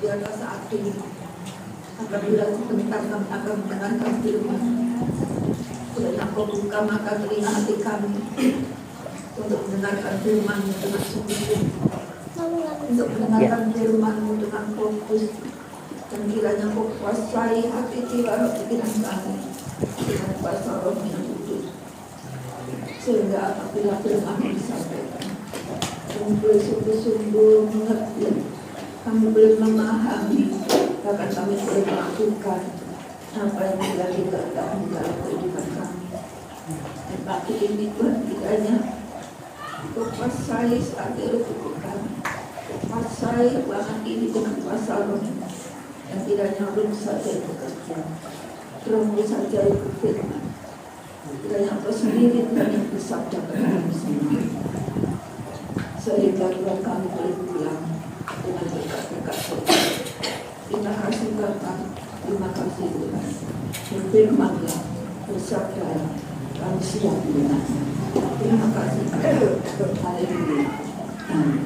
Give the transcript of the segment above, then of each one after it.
biarlah saat ini apabila tentang akan mendengarkan firman, kiranya Kau buka mata telinga hati kami untuk mendengarkan firman-Mu dengan sungguh-sungguh, untuk mendengarkan firman-Mu dengan fokus, dan kiranya Kau kuasai hati jiwa roh pikiran kami dengan kuasa Roh yang kudus, sehingga apabila firman-Mu disampaikan, kami boleh sungguh-sungguh mengerti, kami boleh memahami, bahkan kami boleh melakukan apa yang menjadi kehendak-Mu dalam kehidupan kami. Dan pagi ini Tuhan, kiranya Kau kuasai hati roh tubuh kami, kuasai ruangan ini dengan kuasa Roh, dan kiranya Roh saja yang bekerja, Roh saja yang berfirman, kiranya Kau sendiri yang bersabda kepada kami semua, sehingga Tuhan kami boleh pulang dengan berkat-berkat Tuhan. Terima kasih Bapa, terima kasih Tuhan. Berfirmanlah, bersabdalah, kami siap mendengarnya. Terima kasih. Haleluya. Amin.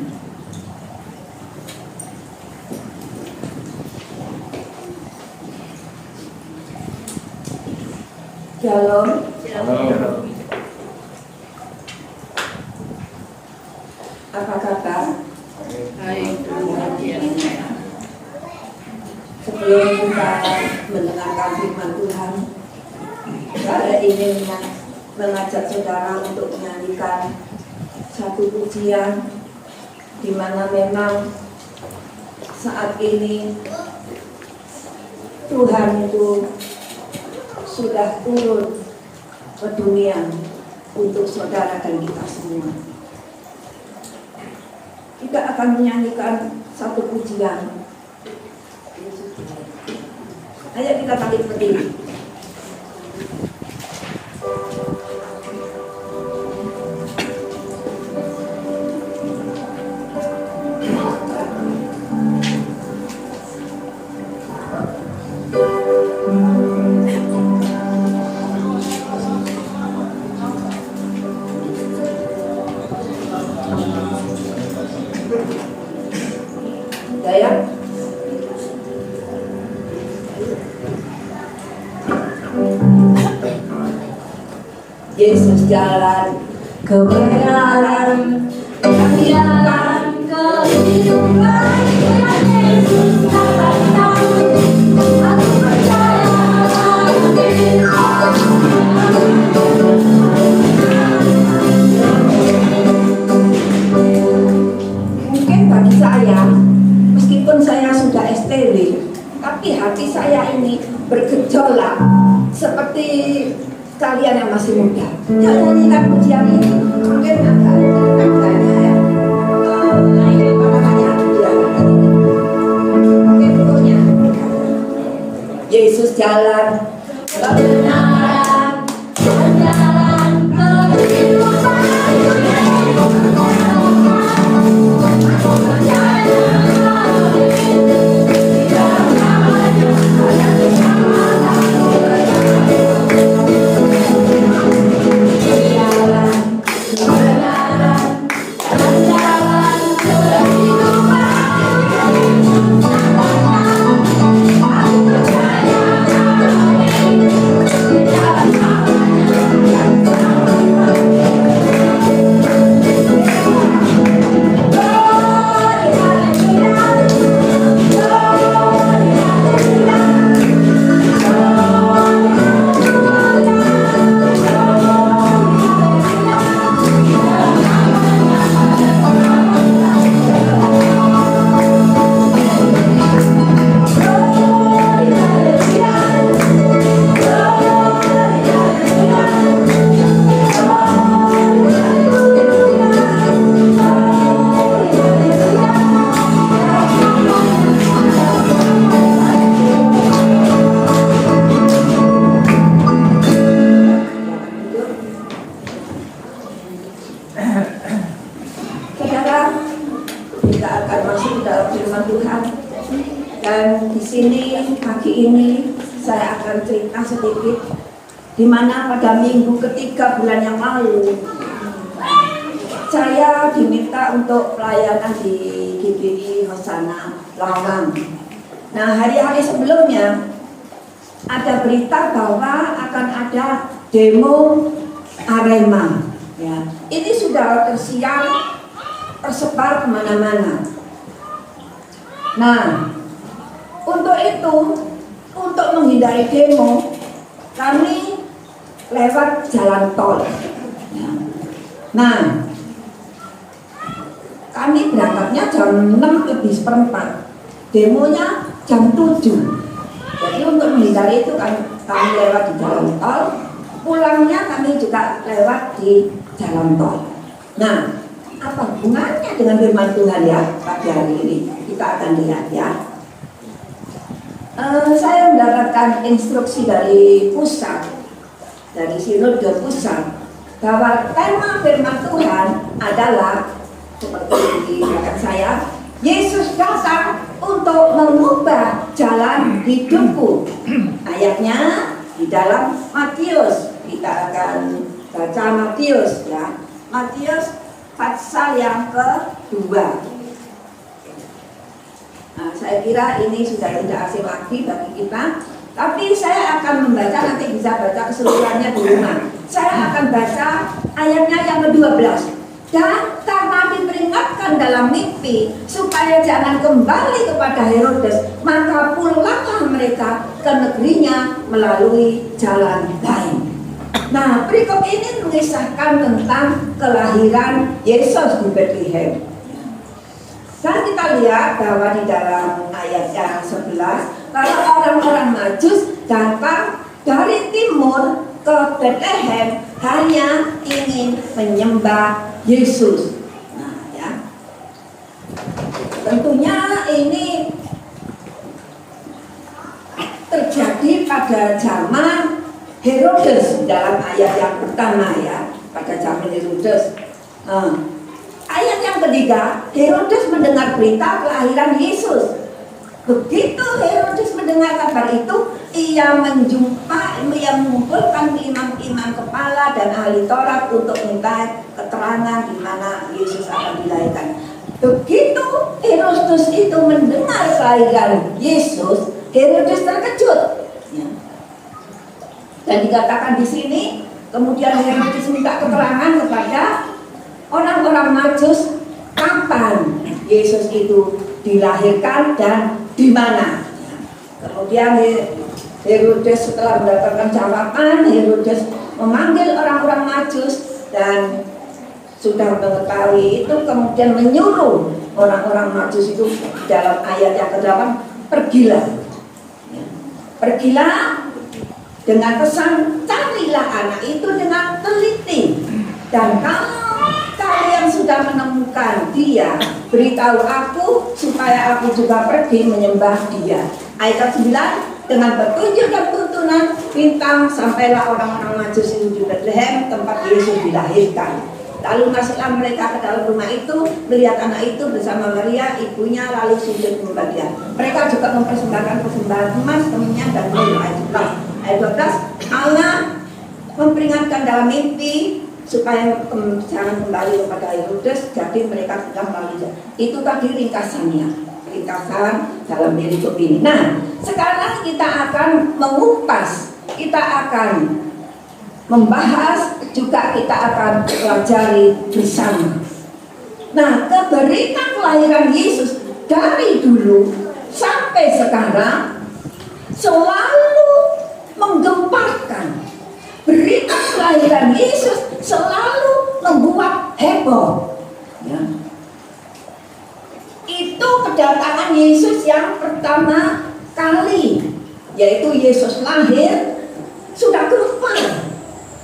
Shalom. Apa kabar? Sebelum kita mendengarkan firman Tuhan, saya ingin mengajak saudara untuk menyanyikan satu pujian di mana memang saat ini Tuhan itu sudah turun ke dunia untuk saudara dan kita semua. Kita akan menyanyikan satu pujian. Ayo kita bangkit berdiri. Yesus jalan kebenaran, jalan kehidupan. Yesus akan tahu, aku percaya mungkin bagi saya, meskipun saya sudah STW, tapi hati saya ini bergejolak seperti kalian yang masih muda. Yuk nyanyikan pujian ini. Mungkin agak ya. Ini namanya pujian ini. Mungkin punya. Yesus jalan kebenaran, jalan kehidupan. Di mana pada minggu ketiga bulan yang lalu saya diminta untuk pelayanan di GBI Hosana lawang. Nah, hari-hari sebelumnya ada berita bahwa akan ada demo Arema. Ya, ini sudah tersiar, tersebar kemana-mana. Nah, untuk itu, untuk menghindari demo, kami lewat jalan tol. Ya. Nah, kami berangkatnya jam 6:04, demonya jam 7. Jadi untuk menghindari itu kami lewat di jalan tol, pulangnya kami juga lewat di jalan tol. Nah, apa hubungannya dengan firman Tuhan ya pagi hari ini? Kita akan lihat ya. Saya mendapatkan instruksi dari pusat, dari sinode pusat, bahwa tema firman Tuhan adalah seperti di belakang saya, Yesus datang untuk mengubah jalan hidupku. Ayatnya di dalam Matius, kita akan baca Matius ya. Matius pasal yang kedua. Nah, saya kira ini sudah tidak asing lagi bagi kita, tapi saya akan membaca, nanti bisa baca keseluruhannya di rumah. Saya akan baca ayatnya yang ke-12. Dan karena diperingatkan dalam mimpi supaya jangan kembali kepada Herodes, maka pulanglah mereka ke negerinya melalui jalan lain. Nah, berikut ini mengisahkan tentang kelahiran Yesus di Bethlehem. Dan kita lihat bahwa di dalam ayat yang 11, kalau orang-orang Majus datang dari timur ke Bethlehem hanya ingin menyembah Yesus. Nah, ya. Tentunya ini terjadi pada zaman Herodes dalam ayat yang pertama ya, pada zaman Herodes. Ayat yang ketiga, Herodes mendengar berita kelahiran Yesus. Begitu Herodes mendengar kabar itu, ia mengumpulkan imam-imam kepala dan ahli Taurat untuk minta keterangan di mana Yesus akan dilahirkan. Begitu Herodes itu mendengar kelahiran Yesus, Herodes terkejut. Ya. Dan dikatakan di sini, kemudian Herodes minta keterangan kepada orang-orang Majus kapan Yesus itu dilahirkan dan di mana. Kemudian Herodes setelah mendapatkan jawaban, Herodes memanggil orang-orang Majus dan sudah mengetahui itu, kemudian menyuruh orang-orang Majus itu dalam ayat yang ke-8, pergilah. Pergilah dengan pesan, carilah anak itu dengan teliti, dan kalau kalian sudah menemukan dia, beritahu aku supaya aku juga pergi menyembah dia. Ayat 9, dengan petunjuk dan tuntunan bintang sampailah orang-orang Majus itu di Bethlehem tempat Yesus dilahirkan. Lalu masuklah mereka ke dalam rumah itu, melihat anak itu bersama Maria ibunya, lalu sujud menyembah dia. Mereka juga mempersembahkan persembahan emas, kemenyan dan mur. Ayat 12, Allah memperingatkan dalam mimpi supaya jangan kembali kepada Herodes, jadi mereka sudah melalui. Itu tadi ringkasan dalam perikop ini. Nah, sekarang kita akan mengupas, kita akan membahas, juga kita akan pelajari bersama. Nah, berita kelahiran Yesus dari dulu sampai sekarang selalu menggemparkan. Berita kelahiran Yesus selalu membuat heboh. Ya. Itu kedatangan Yesus yang pertama kali, yaitu Yesus lahir sudah keluar.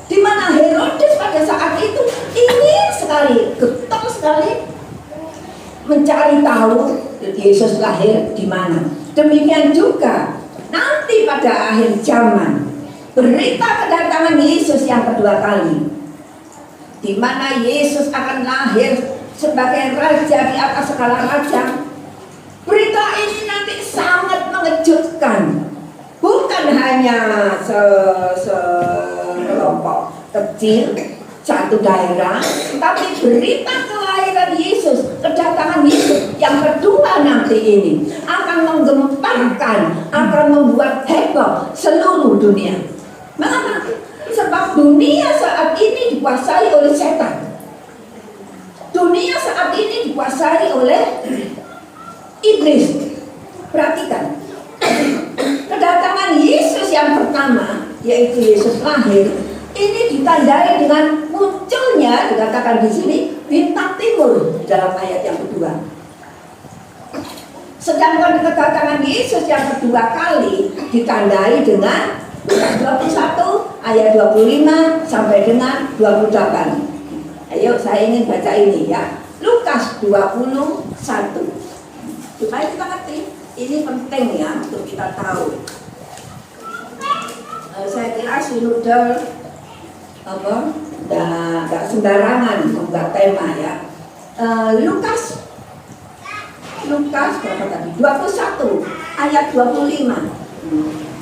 Di mana Herodes pada saat itu ingin sekali, getol sekali mencari tahu Yesus lahir di mana. Demikian juga nanti pada akhir zaman, berita kedatangan Yesus yang kedua kali, di mana Yesus akan lahir sebagai raja di atas segala raja. Berita ini nanti sangat mengejutkan, bukan hanya kelompok kecil satu daerah, tapi berita kelahiran Yesus kedatangan Yesus yang kedua nanti ini akan menggemparkan, akan membuat heboh seluruh dunia. Mengapa? Sebab dunia saat ini dikuasai oleh setan. Dunia saat ini dikuasai oleh iblis. Perhatikan, kedatangan Yesus yang pertama, yaitu Yesus lahir, ini ditandai dengan munculnya, dikatakan di sini, bintang timur dalam ayat yang kedua. Sedangkan kedatangan Yesus yang kedua kali ditandai dengan Lukas 21 ayat 25 sampai dengan 28. Ayo saya ingin baca ini ya. Lukas 21. Supaya kita ngerti, ini penting ya untuk kita tahu. Saya kira sinodal nggak sembarangan membuat tema ya. Lukas berapa tadi? 21 ayat 25.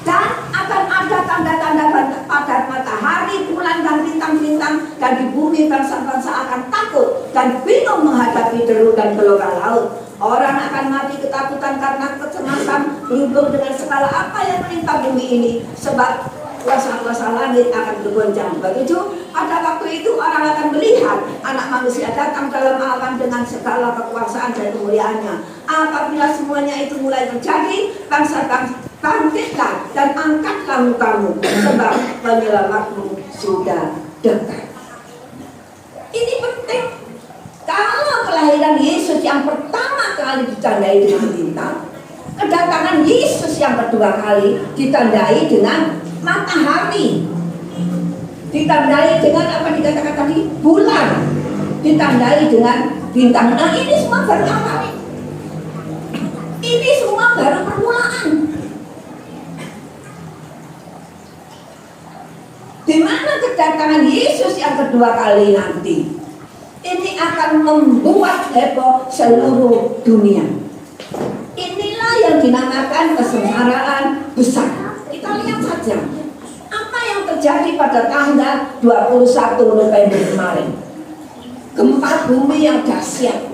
Dan akan ada tanda-tanda pada matahari, bulan dan bintang-bintang, dan di bumi bangsa-bangsa akan takut dan bingung menghadapi deru dan gelombang laut. Orang akan mati ketakutan karena kecemasan berhubung dengan segala apa yang menimpa bumi ini, sebab kuasa-kuasa langit akan bergoncang. Begitu pada waktu itu orang akan melihat anak manusia datang dalam alam dengan segala kekuasaan dan kemuliaannya. Apabila semuanya itu mulai terjadi, bangsa-bangsa bangkitlah dan angkatlah mukamu, sebab penyelamatmu sudah dekat. Ini penting. Kalau kelahiran Yesus yang pertama kali ditandai dengan bintang, kedatangan Yesus yang kedua kali ditandai dengan matahari, ditandai dengan apa dikatakan tadi, bulan, ditandai dengan bintang. Nah ini semua baru awal. Ini semua baru permulaan. Di mana kedatangan Yesus yang kedua kali nanti ini akan membuat heboh seluruh dunia. Inilah yang dinamakan kesengsaraan besar. Kita lihat saja apa yang terjadi pada tanggal 21 November kemarin. Gempa bumi yang dahsyat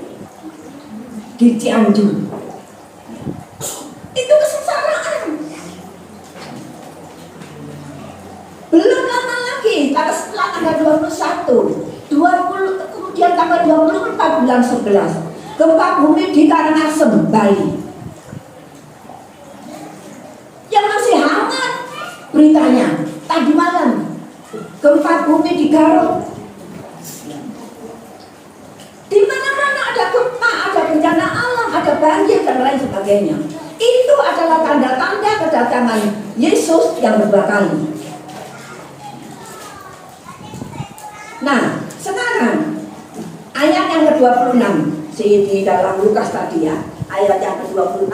di Cianjur. Itu kesengsaraan. Belum lama lagi, setelah tanggal 20, kemudian tanggal 24 bulan 11, gempa bumi di Karangasem, Bali. Yang masih hangat beritanya tadi malam, gempa bumi di Garut. Di mana-mana ada gempa, ada bencana alam, ada banjir dan lain sebagainya. Itu adalah tanda-tanda kedatangan Yesus yang kedua kali. Nah, sekarang ayat yang ke-26 di dalam Lukas tadi ya, ayat yang ke-26,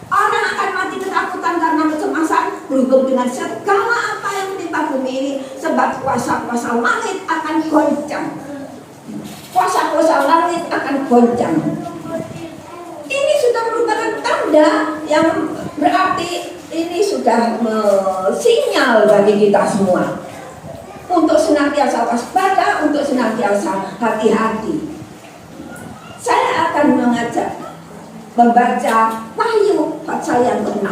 orang akan mati ketakutan karena kecemasan berhubung dengan segala apa yang menimpa bumi ini, sebab kuasa-kuasa langit akan goncang. Kuasa-kuasa langit akan goncang. Ini sudah merupakan tanda yang berarti ini sudah sinyal bagi kita semua untuk senantiasa waspada, untuk senantiasa hati-hati. Saya akan mengajak membaca Wahyu pasal yang ke-6.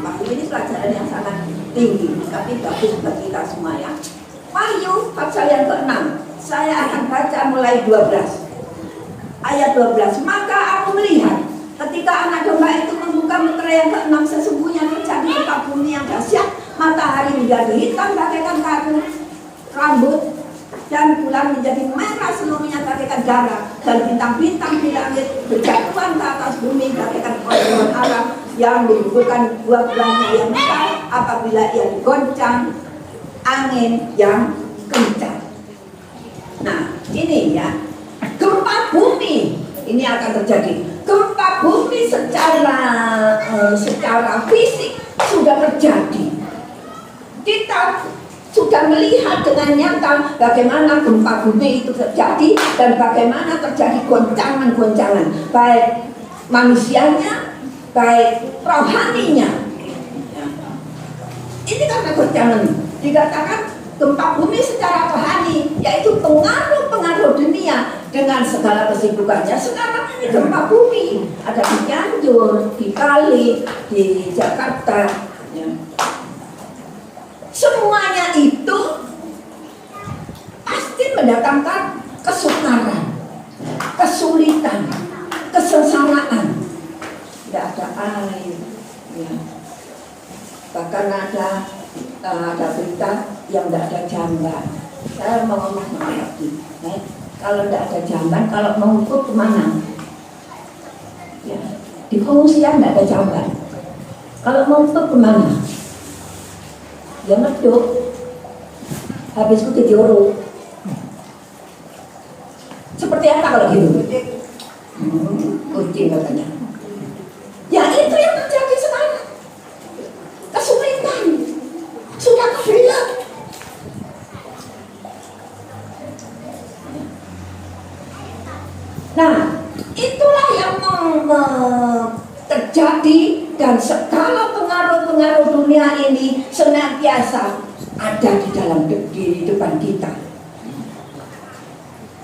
Wahyu ini pelajaran yang sangat tinggi, tapi bagus bagi kita semua ya. Wahyu pasal yang ke-6. Saya akan baca mulai 12. Ayat 12. Maka aku melihat ketika anak domba itu membuka meterai yang ke-6, sesungguhnya terjadi gempa bumi yang dahsyat, matahari menjadi hitam bagaikan kayu rambut, dan bulan menjadi merah seluruhnya bagaikan darah, dan bintang-bintang di langit berjatuhan ke atas bumi bagaikan potongan alam yang menumbuhkan buah-buahnya yang mekar apabila ia digoncang angin yang kencang. Nah ini ya, gempa bumi ini akan terjadi. Gempa bumi secara fisik sudah terjadi. Kita sudah melihat dengan nyata bagaimana gempa bumi itu terjadi dan bagaimana terjadi goncangan-goncangan, baik manusianya, baik rohaninya. Ini karena goncangan. Dikatakan gempa bumi secara rohani, yaitu pengaruh-pengaruh dunia dengan segala kesibukannya. Sekarang ini gempa bumi ada di Cianjur, di Bali, di Jakarta, ya. Semuanya itu pasti mendatangkan kesukaran, kesulitan, kesengsaraan. Tidak ada air, ya. Bahkan ada berita yang tidak ada jamban. Saya mau ngomong lagi, kalau tidak ada jamban, kalau mau ikut kemana? Ya, di pengungsian tidak ada jamban. Kalau mau ikut kemana? Ya ngeduk. Habis itu jadi urut. Seperti apa kalau gitu? Kucing katanya. Ya itu yang terjadi sekarang. Kesulitan. Sudah kebelet. Nah, itulah yang terjadi dan segala pengaruh-pengaruh dunia ini senantiasa ada di dalam kehidupan kita.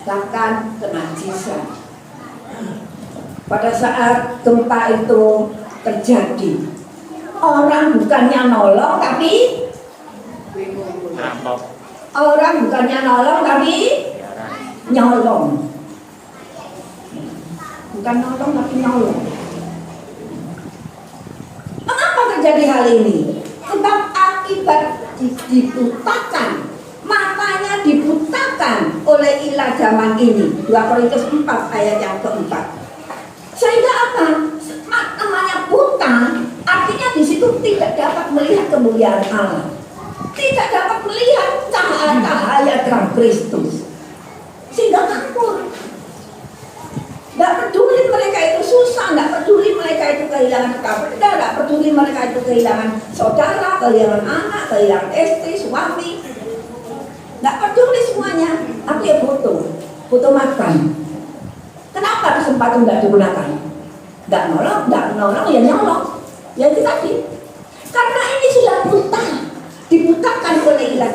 Bahkan kenajisan. Pada saat gempa itu terjadi, orang bukannya nolong tapi nyolong. Bukan nolong tapi nyolong. Mengapa terjadi hal ini? Sebab akibat dibutakan, matanya dibutakan oleh ilah zaman ini. 2 Korintus 4 ayat yang keempat. Sehingga apa? Namanya buta, artinya di situ tidak dapat melihat kemuliaan Allah, tidak dapat melihat cahaya terang Kristus, sehingga kabur. Tidak peduli mereka itu susah, tidak peduli mereka itu kehilangan keluarga, tidak peduli mereka itu kehilangan saudara, kehilangan anak, kehilangan istri, suami. Tidak peduli semuanya, tapi ya butuh makan. Kenapa kesempatan tidak digunakan? Tidak nolong, ya nyolong. Ya itu tadi. Karena ini sudah buta, dibutakan oleh ilah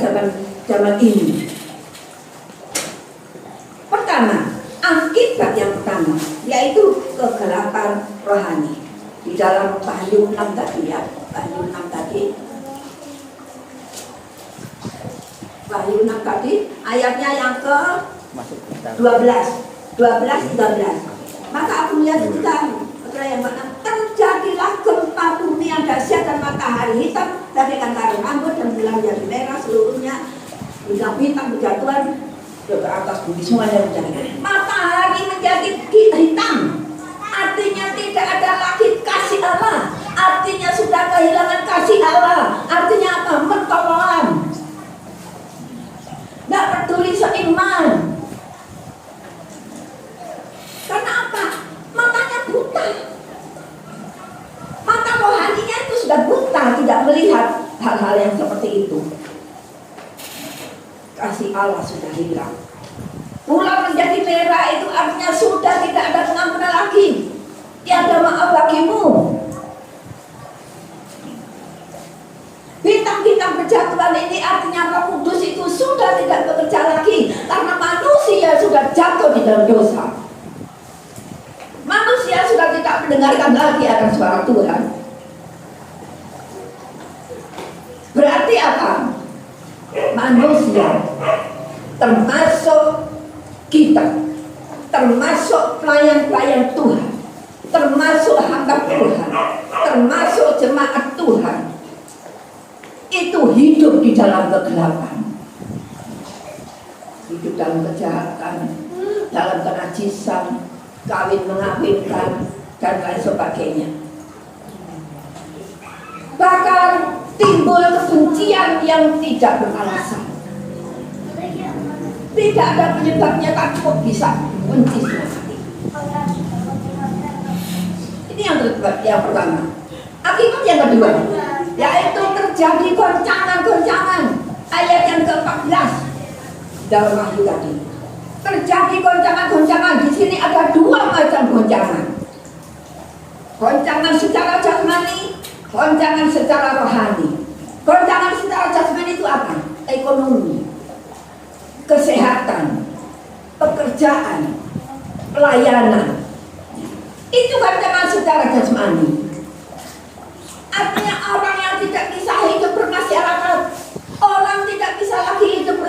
zaman ini. Pertama, akibat yang pertama yaitu kegelapan rohani. Di dalam Wahyu 6 tadi ya, Wahyu 6 tadi ayatnya yang ke 12, 13. Maka aku melihat yang terjadilah gempa bumi yang dahsyat dan matahari hitam bagaikan karung anggur dan bulan menjadi merah seluruhnya, bintang berjatuhan ke atas bumi semuanya menjadi. Matahari menjadi hitam, artinya tidak ada lagi kasih Allah, artinya sudah kehilangan kasih Allah, artinya apa? Mentoloan, tidak peduli seiman. Karena apa? Matanya buta. Mata rohaninya itu sudah buta, tidak melihat hal-hal yang seperti itu. Kasih Allah sudah hilang. Bulan menjadi merah itu artinya sudah tidak ada pengampunan lagi. Tiada maaf bagimu. Bintang-bintang berjatuhan ini artinya Roh Kudus itu sudah tidak bekerja lagi karena manusia sudah jatuh di dalam dosa. Manusia sudah tidak mendengarkan lagi akan suara Tuhan. Berarti apa? Manusia, termasuk kita, termasuk pelayan-pelayan Tuhan, termasuk hamba Tuhan, termasuk jemaat Tuhan, itu hidup di dalam kegelapan, hidup dalam kejahatan, dalam kenajisan, kawin mengawinkan dan lain sebagainya. Bahkan timbul kebencian yang tidak beralasan. Tidak ada penyebabnya, tapi kok bisa benci semua hati. Ini yang pertama. Akibat yang kedua, yaitu terjadi goncangan-goncangan. Ayat yang ke-14 dalam Wahyu tadi. Terjadi goncangan-goncangan. Di sini ada 2 macam goncangan. Goncangan secara jasmani, goncangan secara rohani. Goncangan secara jasmani itu apa? Ekonomi, kesehatan, pekerjaan, pelayanan. Itu goncangan secara jasmani. Artinya orang yang tidak bisa hidup bermasyarakat, orang tidak bisa lagi hidup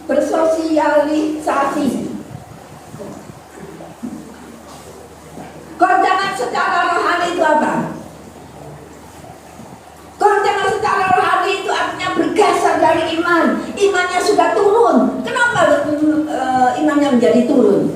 bersosialisasi. Goncangan secara rohani itu apa? Goncangan secara rohani itu artinya bergeser dari iman. Imannya sudah turun. Kenapa imannya menjadi turun?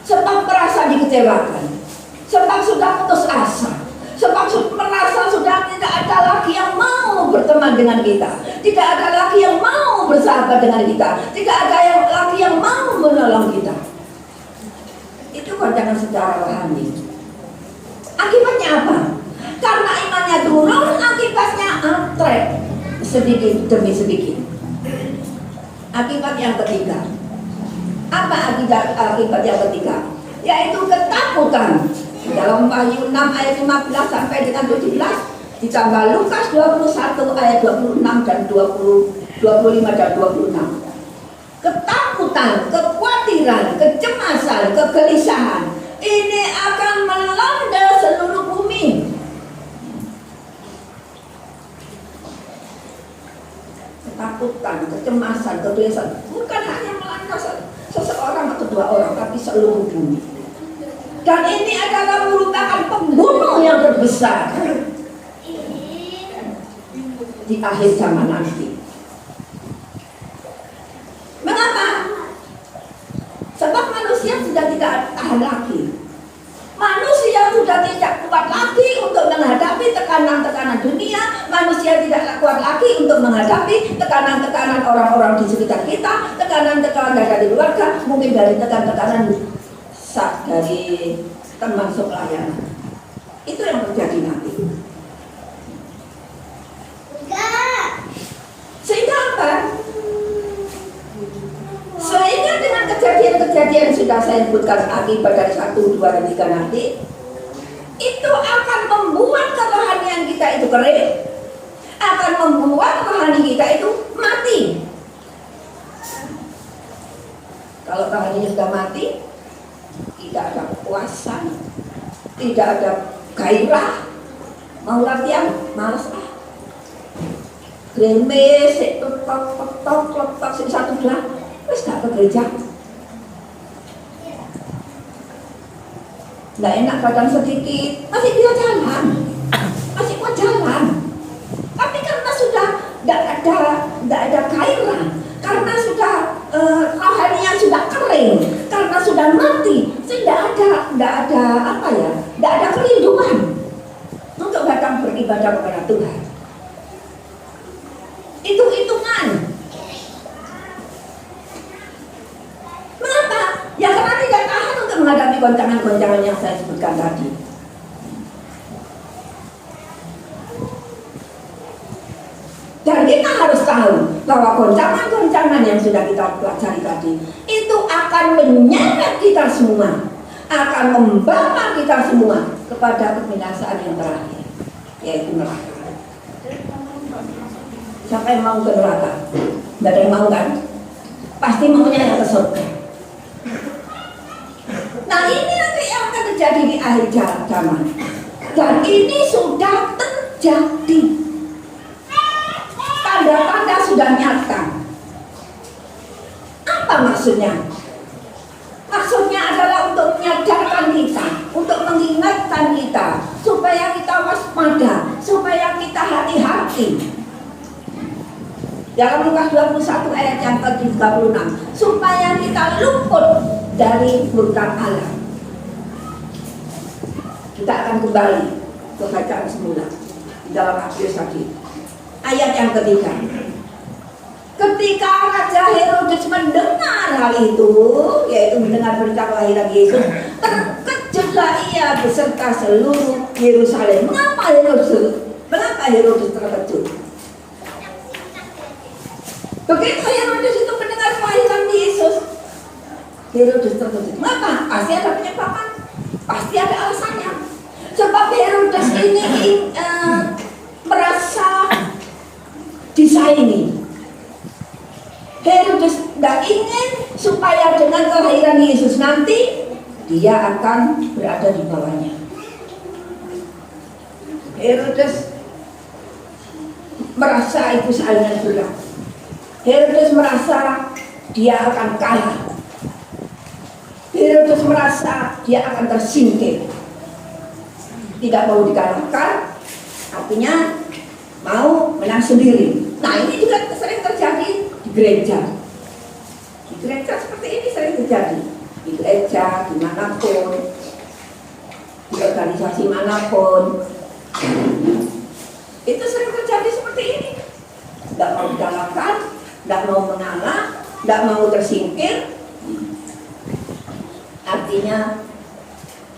Sebab merasa dikecewakan, sebab sudah putus asa, sebab merasa sudah tidak ada lagi yang mau berteman dengan kita, tidak ada lagi yang mau bersahabat dengan kita, tidak ada lagi yang mau menolong kita. Itu goncangan secara rohani. Akibatnya apa? Karena imannya turun, akibatnya antrek sedikit demi sedikit. Akibat yang ketiga. Apa akibat yang ketiga? Yaitu ketakutan. Dalam Wahyu 6 ayat 15 sampai dengan 17, ditambah Lukas 21 ayat 26 dan 25 dan 26. Ketakutan, kekhawatiran, kecemasan, kegelisahan ini akan melanda seluruh bumi. Ketakutan, kecemasan, kegelisahan bukan hanya melanda seseorang atau dua orang, tapi seluruh bumi. Dan ini adalah merupakan pembunuh yang terbesar di akhir zaman nanti. Mengapa? Sebab manusia sudah tidak tahan lagi. Manusia sudah tidak kuat lagi untuk menghadapi tekanan-tekanan dunia. Manusia tidak kuat lagi untuk menghadapi tekanan-tekanan orang-orang di sekitar kita, tekanan-tekanan dari keluarga, mungkin dari tekanan-tekanan dari teman sepelayanan. Itu yang terjadi nanti. Sehingga apa? Sehingga dengan kejadian-kejadian yang sudah saya sebutkan akibat dari 1, 2, dan 3 nanti, itu akan membuat kerohanian kita itu kering, akan membuat rohani kita itu mati. Kalau rohaninya sudah mati, tidak ada kepuasan, tidak ada gairah, mau latihan, malas gremes, letok, satu belah, terus gak ke gereja. Nggak enak badan sedikit, masih bisa jalan, masih kuat jalan. Tapi karena sudah nggak ada gairah, karena sudah rohaninya sudah kering, karena sudah mati, sehingga nggak ada kerinduan untuk datang beribadah kepada Tuhan. Itu hitungan. Mengapa? Ya karena tidak tahan untuk menghadapi goncangan-goncangan yang saya sebutkan tadi. Dan kita harus tahu bahwa goncangan-goncangan yang sudah kita pelajari tadi itu akan menyeret kita semua, akan membawa kita semua kepada kebinasaan yang terakhir, yaitu neraka. Siapa yang mau ke neraka? Tidak ada yang mau kan? Pasti maunya yang ke surga. Nah ini nanti yang akan terjadi di akhir zaman. Dan ini sudah terjadi. Tanda-tanda sudah nyata. Apa maksudnya? Maksudnya adalah untuk menyadarkan kita, untuk mengingatkan kita, supaya kita waspada, supaya kita hati-hati. Dalam Lukas 21 ayat yang ke-36, supaya kita luput dari murka Allah. Kita akan kembali ke bacaan semula di dalam Matius tadi. Ayat yang ketiga. Ketika Raja Herodes mendengar hal itu, yaitu mendengar berita kelahiran Yesus, terkejutlah ia beserta seluruh Yerusalem. Mengapa Herodes terkejut? Begitu Herodes itu mendengar kelahiran Yesus, Herodes terkejut. Mengapa? Pasti ada penyebabnya, pasti ada alasannya. Sebab Herodes ini merasa disaingi. Herodes tidak ingin supaya dengan kelahiran Yesus nanti dia akan berada di bawahnya. Herodes merasa itu saingan berat. Herodes merasa dia akan kalah. Herodes merasa dia akan tersingkir, tidak mau dikalahkan, artinya mau menang sendiri. Nah, ini juga sering terjadi di gereja. Di gereja seperti ini sering terjadi. Di gereja, dimanapun, di organisasi manapun, itu sering terjadi seperti ini. Tidak mau dikalahkan, tidak mau mengalah, tidak mau tersingkir. Artinya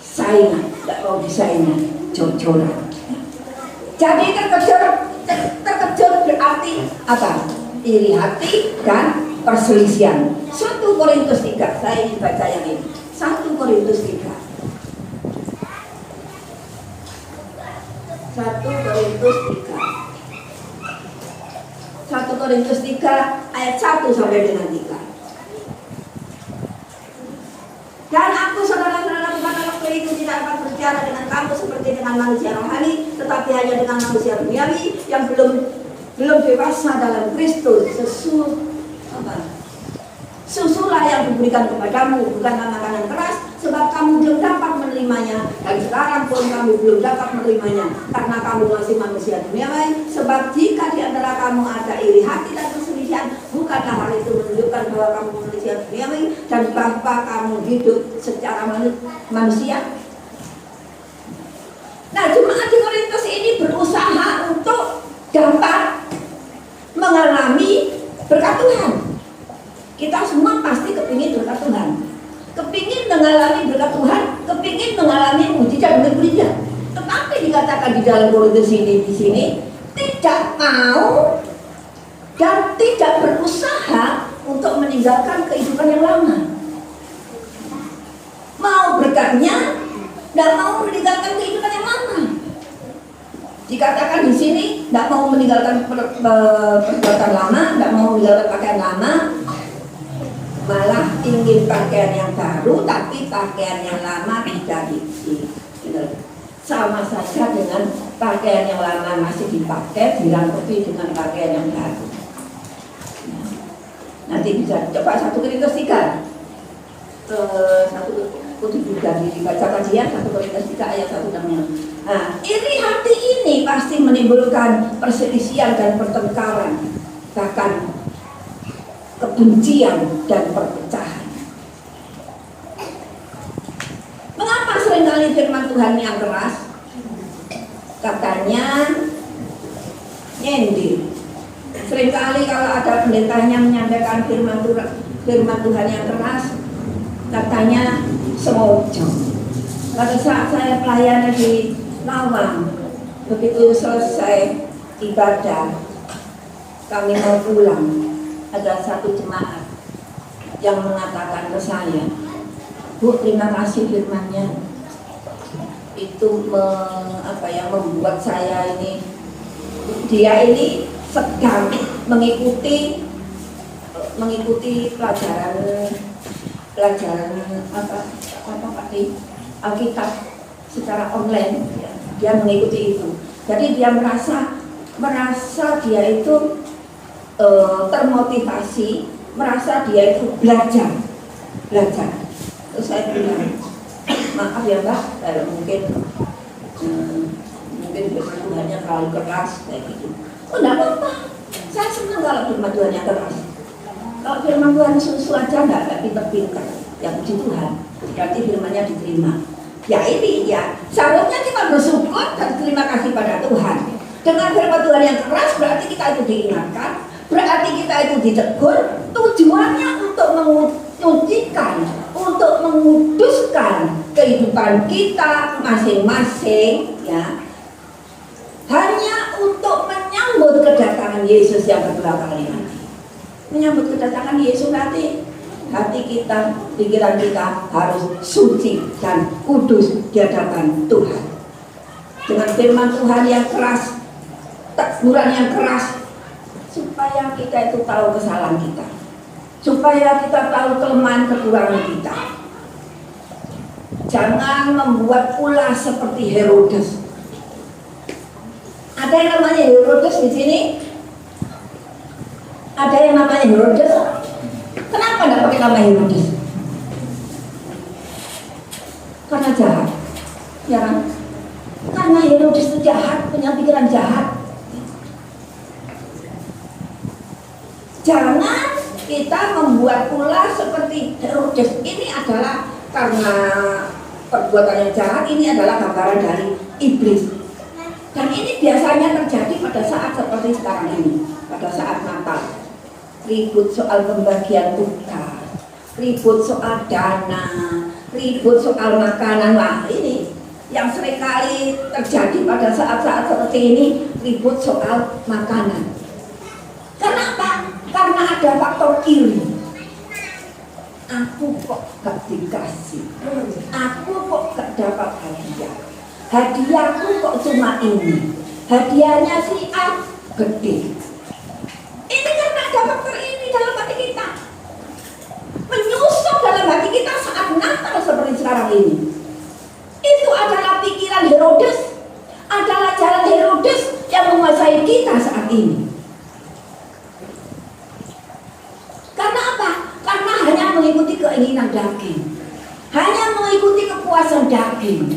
saingan, tidak mau disaingan, jor-joran. Jadi terkejar berarti apa? Iri hati dan perselisihan. 1 Korintus 3, saya ingin baca yang ini. 1 Korintus 3. 1 Korintus 3. 1 Korintus 3 ayat 1 sampai dengan 3. Dan aku saudara-saudara pada waktu itu tidak dapat berbicara dengan kamu seperti dengan manusia rohani, tetapi hanya dengan manusia duniawi yang belum dewasa dalam Kristus. Susulah yang diberikan kepadamu, bukan makanan keras, sebab kamu belum dapat menerimanya, dan sekarang pun kamu belum dapat menerimanya, karena kamu masih manusia duniawi. Sebab jika di antara kamu ada iri hati dan perselisihan, bukanlah hal itu menunjukkan bahwa kamu manusia duniawi dan bahwa kamu hidup secara manusia. Nah, jemaat di Korintus ini berusaha untuk dapat mengalami berkat Tuhan. Kita semua pasti kepingin berkat Tuhan, kepingin mengalami berkat Tuhan, kepingin mengalami mujizat berikutnya. Tetapi dikatakan di dalam Korintus ini di sini tidak mau dan tidak berusaha untuk meninggalkan kehidupan yang lama. Mau berkatnya, tidak mau meninggalkan kehidupan yang lama. Dikatakan di sini tidak mau meninggalkan perbuatan lama, tidak mau meninggalkan pakaian lama, malah ingin pakaian yang baru, tapi pakaian yang lama tidak sama saja dengan pakaian yang lama masih dipakai, dirangkupi dengan pakaian yang baru. Nanti bisa coba 1 Korintus 3. 1 juga dibaca kajian 1 Korintus 3 ayat 1 dan 6. Nah, iri hati ini pasti menimbulkan perselisihan dan pertengkaran, bahkan kebencian dan perpecahan. Mengapa seringkali firman Tuhan yang keras? Katanya nyindir. Seringkali kalau ada pendetanya menyampaikan firman Tuhan yang keras, katanya sengaja. Pada saat saya pelayanan di Lawang, begitu selesai ibadah, kami mau pulang, ada satu jemaat yang mengatakan ke saya, Bu, terima kasih firman-Nya, itu membuat saya ini, dia ini sedang mengikuti pelajaran Alkitab secara online, dia mengikuti itu. Jadi dia merasa dia itu termotivasi, merasa dia itu belajar. Terus saya bilang, maaf ya Mbak, kalau mungkin firman Tuhannya terlalu keras kayak gitu. Oh, enggak apa-apa, saya senang kalau firman Tuhannya keras. Kalau firman Tuhan susu aja enggak pinter-pinter, ya puji Tuhan, berarti firmannya diterima. Ya ini ya, seharusnya kita bersyukur dan terima kasih pada Tuhan. Dengan firman Tuhan yang keras berarti kita itu diingatkan, berarti kita itu ditegur, tujuannya untuk mengucikan, untuk menguduskan kehidupan kita masing-masing, ya. Hanya untuk menyambut kedatangan Yesus yang kedua kali nanti. Menyambut kedatangan Yesus nanti, hati kita, pikiran kita harus suci dan kudus di hadapan Tuhan. Dengan firman Tuhan yang keras, teguran yang keras, supaya kita itu tahu kesalahan kita. supaya kita tahu kelemahan kekurangan kita. Jangan membuat ulah seperti Herodes. Ada yang namanya Herodes di sini? Ada yang namanya Herodes? Kenapa tidak pakai nama Herodes? Karena jahat, ya kan? Karena Herodes itu jahat, punya pikiran jahat. Jangan kita membuat ulah seperti Herodes. Ini adalah karena perbuatan yang jahat, ini adalah gambaran dari iblis. Dan ini biasanya terjadi pada saat seperti sekarang ini, pada saat Natal. Ribut soal pembagian upah, ribut soal dana, ribut soal makanan. Lah ini yang seringkali terjadi pada saat-saat seperti ini, ribut soal makanan. Kenapa? Karena ada faktor iri. Aku kok gak dikasih, aku kok gak dapat hadiah, hadiahku kok cuma ini, hadiahnya si A gede. Ini karena ada faktor ini dalam hati kita, menyusup dalam hati kita saat Natal seperti sekarang ini. Itu adalah pikiran Herodes, adalah jalan Herodes yang menguasai kita saat ini. Karena apa? Karena hanya mengikuti keinginan daging, hanya mengikuti kepuasan daging.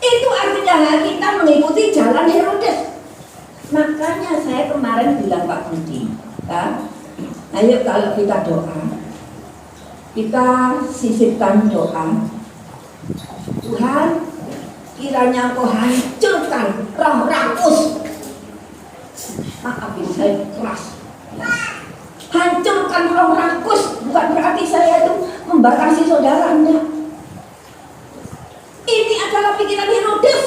Itu artinya kita mengikuti jalan Herodes. Makanya saya kemarin bilang Pak Budi, ya, ayo kalau kita doa, kita sisipkan doa. Tuhan, kiranya Engkau hancurkan roh rakus. Maaf ini saya keras. Hancurkan roh rakus, bukan berarti saya itu membatasi saudaranya. Ini adalah pikiran Herodes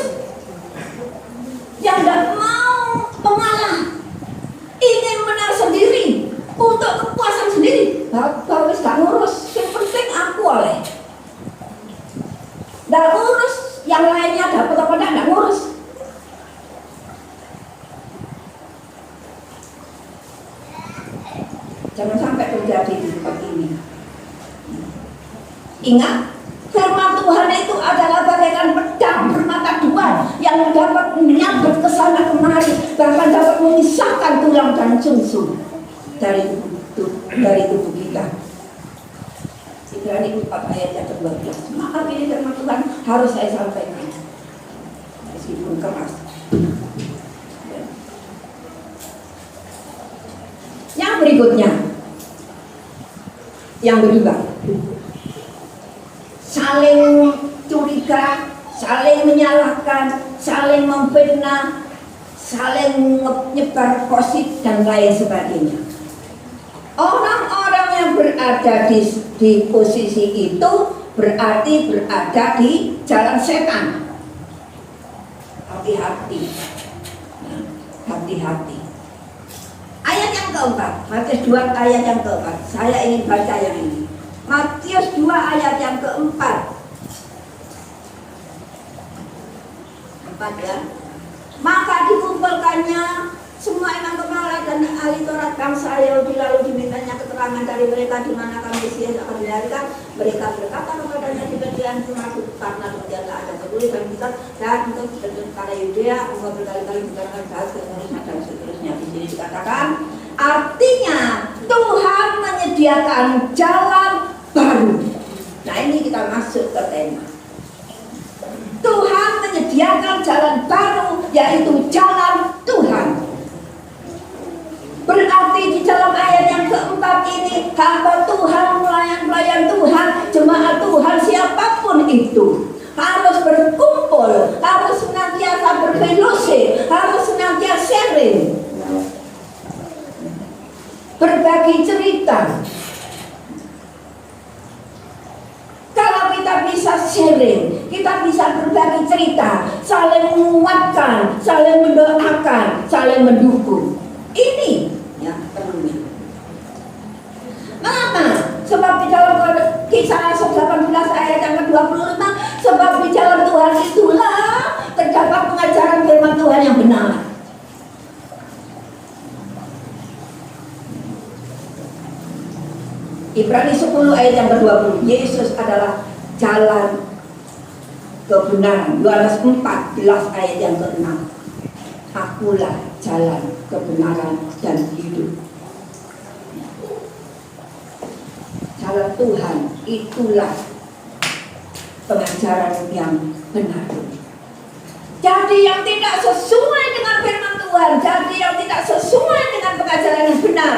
yang tidak mau mengalah, ingin menang sendiri untuk kepuasan sendiri. Bapak wis gak ngurus, yang penting aku oleh. Tidak ngurus, yang lainnya dapat apa tidak ngurus. Jangan sampai terjadi di tempat ini. Ingat, firman Tuhan itu adalah bagaikan pedang bermata dua yang dapat menyabet ke sana kemari, bahkan dapat memisahkan tulang dan sumsum dari tubuh kita. Ibrani 4 ayat yang ke-12. Maaf ini firman Tuhan harus saya sampaikan meskipun keras. Yang berikutnya, yang kedua, saling curiga, saling menyalahkan, saling memfitnah, saling menyebar gosip dan lain sebagainya. Orang-orang yang berada di posisi itu berarti berada di jalan setan. Hati-hati, hati-hati. Ayat yang keempat, Matius 2 ayat yang keempat. Saya ingin baca yang ini. Matius 2 ayat yang keempat. 4 ya. Maka dikumpulkannya semua imam kepala dan ahli Taurat bangsa Yahudi, lalu dimintanya keterangan dari mereka di manakah Mesias akan dilahirkan. Mereka berkata kepadanya, di Betlehem Jumatu, karena kemudian ada tertulis dalam kitab dan untuk karena Yudea, engkau berkali-kali dikatakan bahas kemudian dan seterusnya. Di sini dikatakan, artinya Tuhan menyediakan jalan baru. Nah ini kita masuk ke tema. Tuhan menyediakan jalan baru, yaitu jalan Tuhan. Berarti di dalam ayat yang keempat ini, hamba Tuhan, pelayan Tuhan, jemaat Tuhan, siapapun itu harus berkumpul, harus senantiasa berfellowship, harus senantiasa sharing, berbagi cerita. Kalau kita bisa sharing, kita bisa berbagi cerita, saling menguatkan, saling mendoakan, saling mendukung. Ini ya perlunya. Mengapa? Sebab di dalam Kisah 18 ayat yang ke-25, sebab di dalam Tuhan itulah terdapat pengajaran firman Tuhan yang benar. Ibrani 10 ayat yang ke-20, Yesus adalah jalan kebenaran. Yohanes 14 ayat yang ke-6, akulah jalan kebenaran dan hidup. Jalan Tuhan itulah pengajaran yang benar. Jadi yang tidak sesuai dengan firman Tuhan, jadi yang tidak sesuai dengan pengajaran yang benar,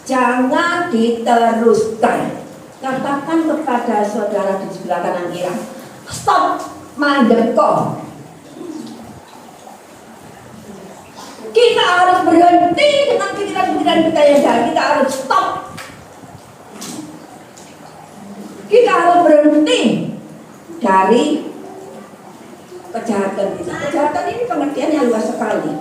jangan diteruskan. Katakan kepada saudara di sebelah kanan kiri, stop mandeko. Kita harus berhenti dengan pikiran-pikiran kita yang jahat. Kita harus stop. Kita harus berhenti dari kejahatan kita. Kejahatan ini pengertiannya luas sekali.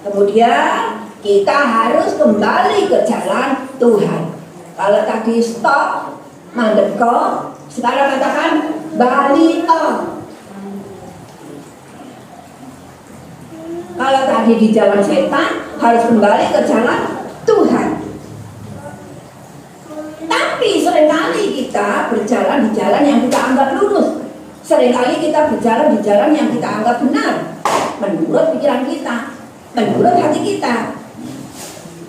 Kemudian kita harus kembali ke jalan Tuhan. Kalau tadi stop, mandeko, sekarang katakan balik on. Kalau tadi di jalan setan, harus kembali ke jalan Tuhan. Tapi seringkali kita berjalan di jalan yang kita anggap lurus. Seringkali kita berjalan di jalan yang kita anggap benar, menurut pikiran kita, menurut hati kita.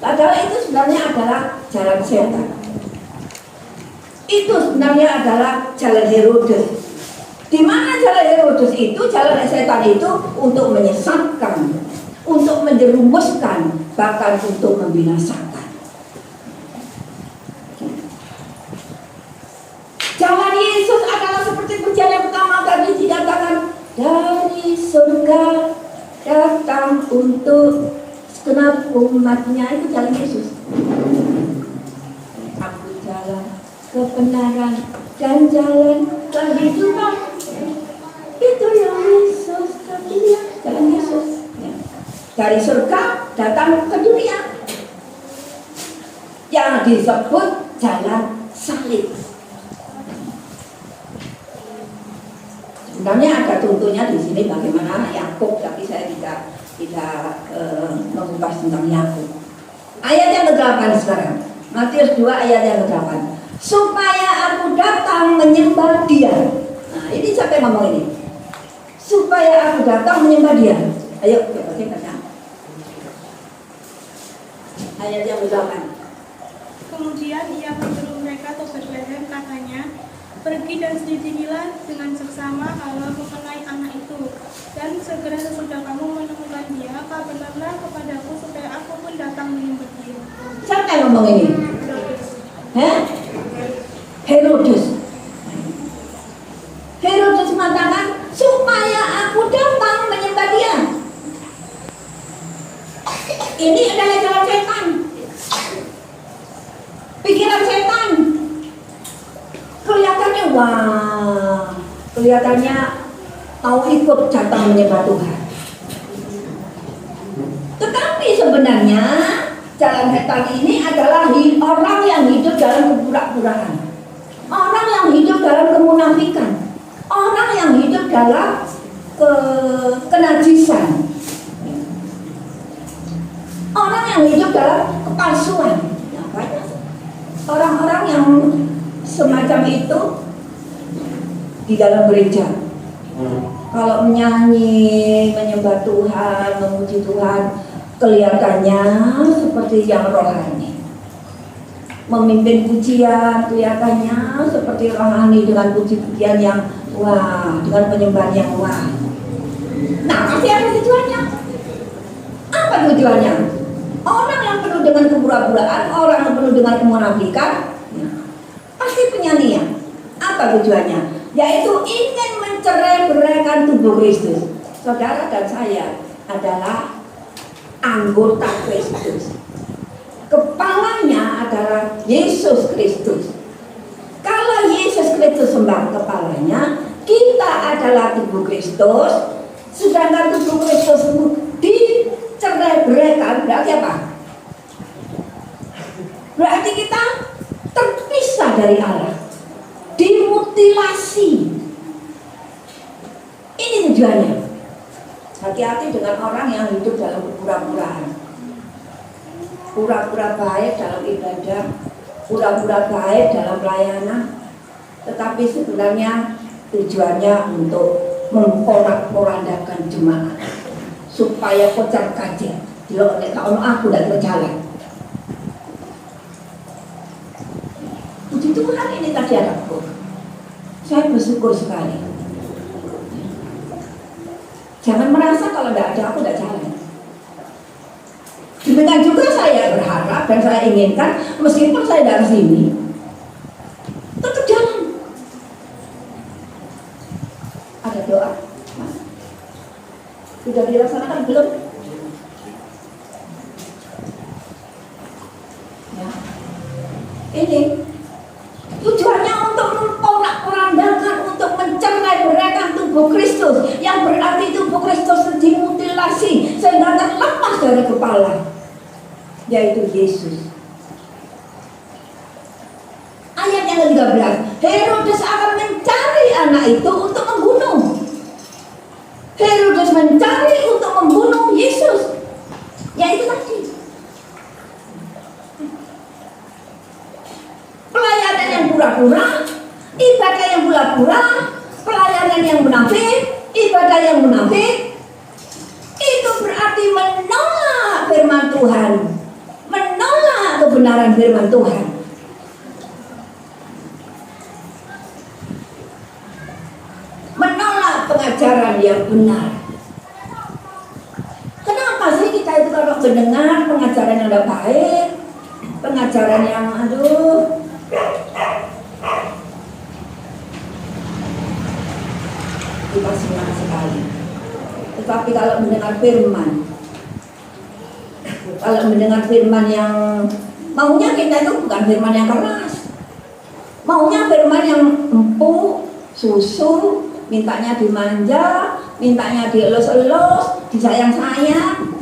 Padahal itu sebenarnya adalah jalan setan. Itu sebenarnya adalah jalan Herodes. Di mana jalan Herodes itu, jalan setan itu untuk menyesatkan, untuk menjerumuskan, bahkan untuk membinasakan. Jalan Yesus adalah seperti pujian yang pertama tadi dikatakan, dari surga datang untuk segenap umatnya. Itu jalan Yesus. Aku jalan kebenaran dan jalan kehidupan. Itu yang Yesus katanya, jalan Yesus. Dari surga datang ke dunia, yang disebut jalan salib. Sebenarnya ada contohnya di sini bagaimana Yakub, tapi saya tidak mengupas tentang Yakub. Ayat yang ke-8 sekarang, Matius 2 ayat yang ke-8. Supaya aku datang menyembah Dia. Nah, ini siapa yang ngomong ini? Supaya aku datang menyembah Dia. Ayo, kita baca. Ayat yang ke-8. Kemudian ia menyuruh mereka ke Betlehem, katanya, pergi dan selidikilah dengan seksama Allah mengenai anak itu, dan segera sesudah kamu menemukan dia, kabarkanlah kepadaku supaya aku pun datang menyembah dia. Siapa yang ngomong ini? Herodes. Herodes mengatakan supaya aku datang menyembah Dia. Ini adalah jalan setan, pikiran setan. Kelihatannya wah, kelihatannya mau ikut datang menyembah Tuhan. Tetapi sebenarnya jalan setan ini adalah orang yang hidup dalam kepura-puraan, orang yang hidup dalam kemunafikan, orang yang hidup dalam kenajisan, orang yang hidup dalam kepalsuan. Nah, banyak orang-orang yang semacam itu di dalam gereja. Kalau menyanyi, menyembah Tuhan, memuji Tuhan, kelihatannya seperti yang rohani. Memimpin pujian kelihatannya seperti rohani dengan puji-pujian yang wah, dengan penyembahan yang wah. Nah, pasti ada tujuannya. Apa tujuannya? Orang yang penuh dengan kepura-puraan, orang yang penuh dengan kemunafikan, pasti penyanyian. Apa tujuannya? Yaitu ingin mencerai-beraikan tubuh Kristus. Saudara dan saya adalah anggota Kristus. Kepalanya adalah Yesus Kristus. Kalau Yesus Kristus sembah kepalanya, kita adalah tubuh Kristus. Sedangkan tubuh Kristus dicerai-beraikan, berarti apa? Berarti kita terpisah dari Allah, dimutilasi. Ini tujuannya. Hati-hati dengan orang yang hidup dalam kepura-puraan, pura-pura baik dalam ibadah, pura-pura baik dalam pelayanan, tetapi sebenarnya tujuannya untuk memporak-porandakan jemaat supaya kocar kacir. Kalau aku tidak berjalan. Puji Tuhan, ini tadi ada pun. Saya bersyukur sekali. Jangan merasa kalau tidak ada aku tidak jalan. Demikian juga saya berharap dan saya inginkan meskipun saya dari sini tetap jalan. Ada doa, Mas? Sudah dilaksanakan belum? Ya. Ini tujuannya untuk memporak-porandakan, untuk mencerai-beraikan tubuh Kristus, yang berarti tubuh Kristus dimutilasi sehingga terlepas dari kepala, yaitu Yesus. Ayat yang ke-13, Herodes akan mencari anak itu untuk membunuh. Herodes mencari untuk membunuh Yesus, yaitu tadi pelayanan yang pura-pura, ibadah yang pura-pura, pelayanan yang munafik, ibadah yang munafik. Itu berarti menolak firman Tuhan, menolak kebenaran firman Tuhan. Menolak pengajaran yang benar. Kenapa sih kita itu kalau mendengar pengajaran yang tidak baik, pengajaran yang kita senang sekali. Tetapi kalau mendengar firman yang maunya kita itu bukan firman yang keras, maunya firman yang empuk, susu, mintanya dimanja, mintanya dielus-elus, disayang-sayang.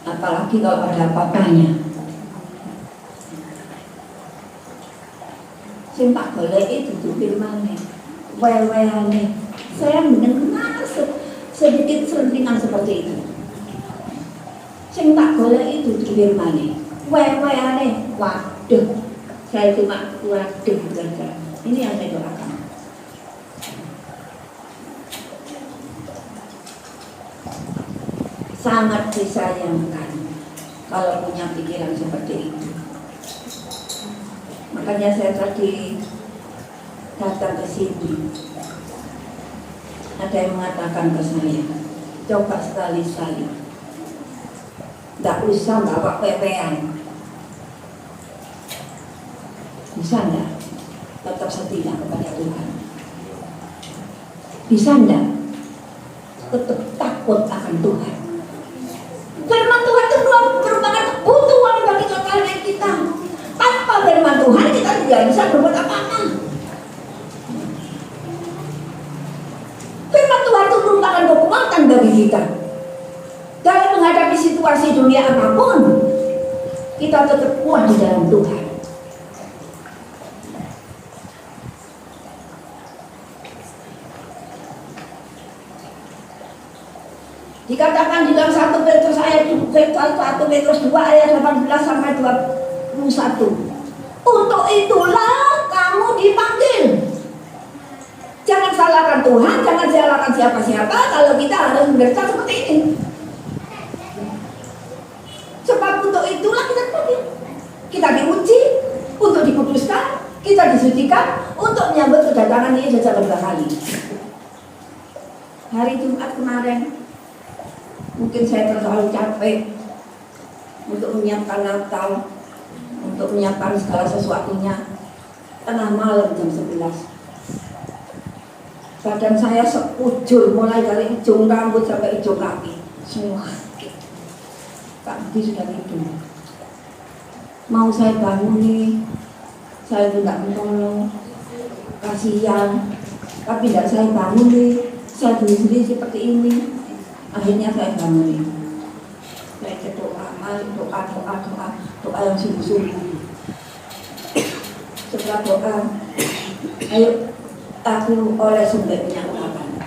Apalagi kalau ada apa-apanya. Sing tak goleki dudu firmane, weweane. Saya mendengar sedikit selentingan seperti itu. Sing tak goleki dudu firmane, weweane. Waduh, saya cuma waduh saja. Ini yang saya doakan. Sangat disayangkan kalau punya pikiran seperti itu. Makanya saya tadi datang ke sini. Ada yang mengatakan ke saya, coba sekali-sekali, tidak usah bawa pepean. Bisa enggak? Tetap setia kepada Tuhan. Bisa enggak? Tetap takut akan Tuhan. Firman Tuhan itu merupakan kebutuhan bagi kekayaan kita. Tanpa firman Tuhan kita tidak bisa berbuat apa-apa. Firman Tuhan itu merupakan kekuatan bagi kita. Dalam menghadapi situasi dunia apapun, kita tetap kuat di dalam Tuhan. Dikatakan di dalam 1 Petrus 2 ayat 18 sampai 21. Untuk itulah kamu dipanggil. Jangan salahkan Tuhan, jangan salahkan siapa-siapa kalau kita harus menderita seperti ini. Sebab untuk itulah kita dipanggil. Kita diuji untuk dikuduskan, kita disucikan untuk menyambut kedatangan Yesus yang kedua kali. Hari Jumat kemarin mungkin saya terlalu capek untuk menyiapkan Natal, untuk menyiapkan segala sesuatunya. Tengah malam jam 11, badan saya sekujur, mulai dari ujung rambut sampai ujung kaki semua sakit. Kaki sudah tidur. Mau saya bangun, saya tidak menolong, kasihan. Tapi tidak saya bangun, saya sendiri seperti ini. Akhirnya saya bangun. Saya doa yang sungguh-sungguh. Setelah doa, ayo aku oleh sumber minyak urapan.